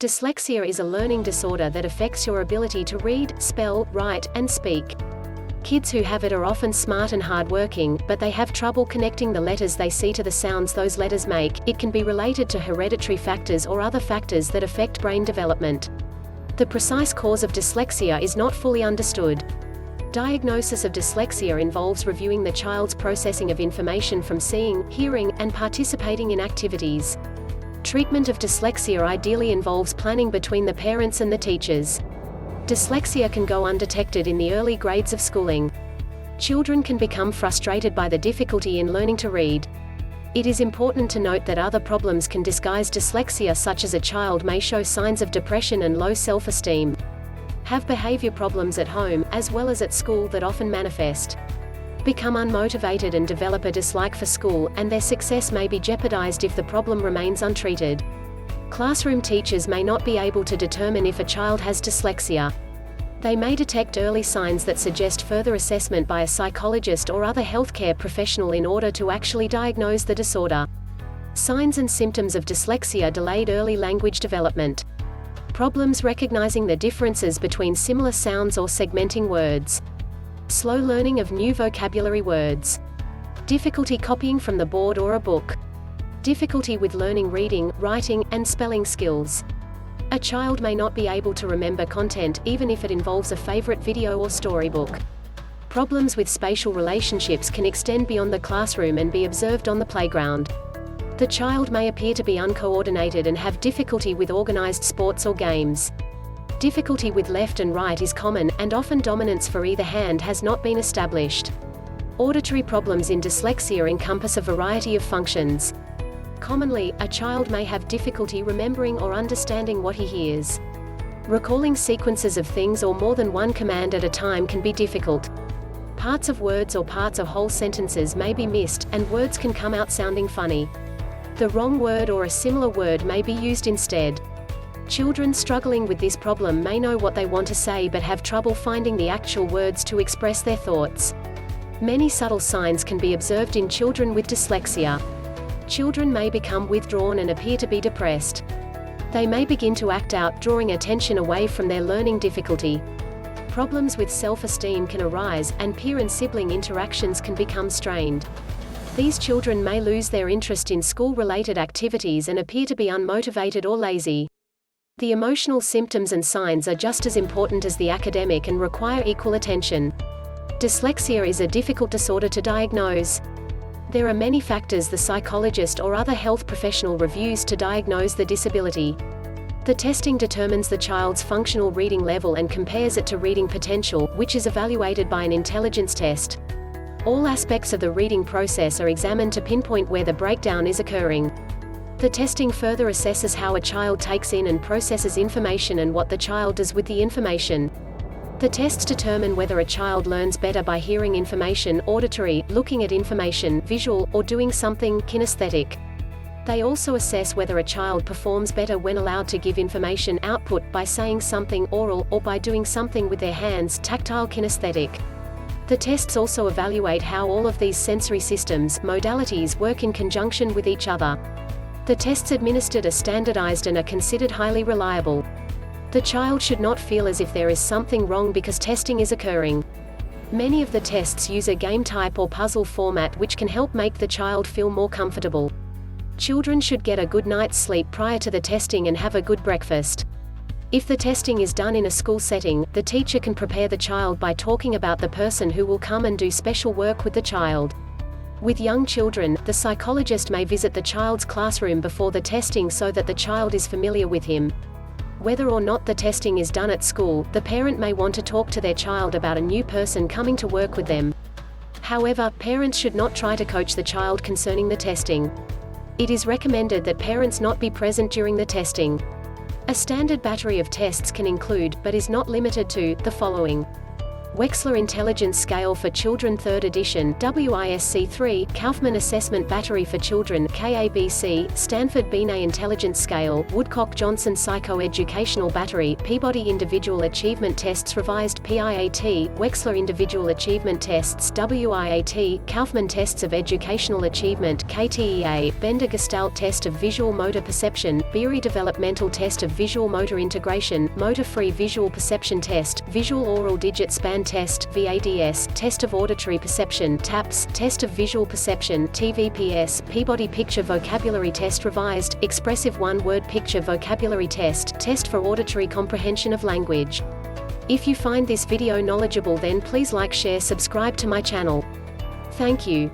Dyslexia is a learning disorder that affects your ability to read, spell, write, and speak. Kids who have it are often smart and hardworking, but they have trouble connecting the letters they see to the sounds those letters make. It can be related to hereditary factors or other factors that affect brain development. The precise cause of dyslexia is not fully understood. Diagnosis of dyslexia involves reviewing the child's processing of information from seeing, hearing, and participating in activities. Treatment of dyslexia ideally involves planning between the parents and the teachers. Dyslexia can go undetected in the early grades of schooling. Children can become frustrated by the difficulty in learning to read. It is important to note that other problems can disguise dyslexia, such as a child may show signs of depression and low self-esteem, have behavior problems at home, as well as at school that often manifest, become unmotivated and develop a dislike for school, and their success may be jeopardized if the problem remains untreated. Classroom teachers may not be able to determine if a child has dyslexia. They may detect early signs that suggest further assessment by a psychologist or other healthcare professional in order to actually diagnose the disorder. Signs and symptoms of dyslexia: delayed early language development, problems recognizing the differences between similar sounds or segmenting words, slow learning of new vocabulary words, difficulty copying from the board or a book, difficulty with learning reading, writing, and spelling skills. A child may not be able to remember content, even if it involves a favorite video or storybook. Problems with spatial relationships can extend beyond the classroom and be observed on the playground. The child may appear to be uncoordinated and have difficulty with organized sports or games. Difficulty with left and right is common, and often dominance for either hand has not been established. Auditory problems in dyslexia encompass a variety of functions. Commonly, a child may have difficulty remembering or understanding what he hears. Recalling sequences of things or more than one command at a time can be difficult. Parts of words or parts of whole sentences may be missed, and words can come out sounding funny. The wrong word or a similar word may be used instead. Children struggling with this problem may know what they want to say but have trouble finding the actual words to express their thoughts. Many subtle signs can be observed in children with dyslexia. Children may become withdrawn and appear to be depressed. They may begin to act out, drawing attention away from their learning difficulty. Problems with self-esteem can arise, and peer and sibling interactions can become strained. These children may lose their interest in school-related activities and appear to be unmotivated or lazy. The emotional symptoms and signs are just as important as the academic and require equal attention. Dyslexia is a difficult disorder to diagnose. There are many factors the psychologist or other health professional reviews to diagnose the disability. The testing determines the child's functional reading level and compares it to reading potential, which is evaluated by an intelligence test. All aspects of the reading process are examined to pinpoint where the breakdown is occurring. The testing further assesses how a child takes in and processes information and what the child does with the information. The tests determine whether a child learns better by hearing information, auditory, looking at information, visual, or doing something, kinesthetic. They also assess whether a child performs better when allowed to give information output, by saying something, oral, or by doing something with their hands, tactile, kinesthetic. The tests also evaluate how all of these sensory systems, modalities, work in conjunction with each other. The tests administered are standardized and are considered highly reliable. The child should not feel as if there is something wrong because testing is occurring. Many of the tests use a game type or puzzle format, which can help make the child feel more comfortable. Children should get a good night's sleep prior to the testing and have a good breakfast. If the testing is done in a school setting, the teacher can prepare the child by talking about the person who will come and do special work with the child. With young children, the psychologist may visit the child's classroom before the testing so that the child is familiar with him. Whether or not the testing is done at school, the parent may want to talk to their child about a new person coming to work with them. However, parents should not try to coach the child concerning the testing. It is recommended that parents not be present during the testing. A standard battery of tests can include, but is not limited to, the following: Wechsler Intelligence Scale for Children 3rd edition WISC3, Kaufman Assessment Battery for Children KABC, Stanford Binet Intelligence Scale, Woodcock-Johnson Psycho-Educational Battery, Peabody Individual Achievement Tests Revised PIAT, Wechsler Individual Achievement Tests WIAT, Kaufman Tests of Educational Achievement KTEA, Bender Gestalt Test of Visual Motor Perception, Beery Developmental Test of Visual Motor Integration, Motor-Free Visual Perception Test, Visual Oral Digit Span Test VADS, Test of Auditory Perception TAPS, Test of Visual Perception TVPS, Peabody Picture Vocabulary Test Revised, Expressive One-Word Picture Vocabulary Test, Test for Auditory Comprehension of Language. If you find this video knowledgeable, then please like, share, subscribe to my channel. Thank you.